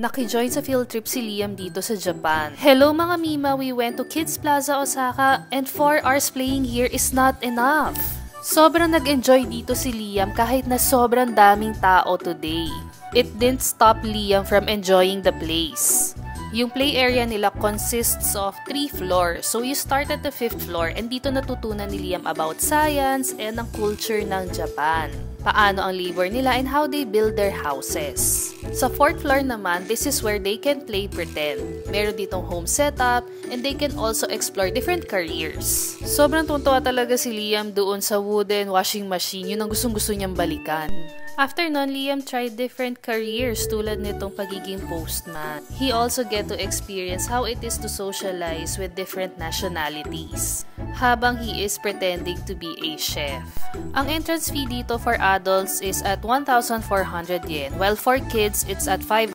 Nakijoin sa field trip si Liam dito sa Japan. Hello mga Mima, we went to Kids Plaza Osaka and 4 hours playing here is not enough. Sobrang nag-enjoy dito si Liam kahit na sobrang daming tao today. It didn't stop Liam from enjoying the place. Yung play area nila consists of 3 floors. So you start at the 5th floor and dito natutunan ni Liam about science and ang culture ng Japan. Paano ang labor nila and how they build their houses. Sa 4th floor naman, this is where they can play pretend. Meron ditong home setup and they can also explore different careers. Sobrang tuntua talaga si Liam doon sa wooden washing machine. Yun ang gustong-gusto niyang balikan. After nun, Liam tried different careers tulad nitong pagiging postman. He also get to experience how it is to socialize with different nationalities habang he is pretending to be a chef. Ang entrance fee dito for adults is at 1,400 yen, while for kids, it's at 500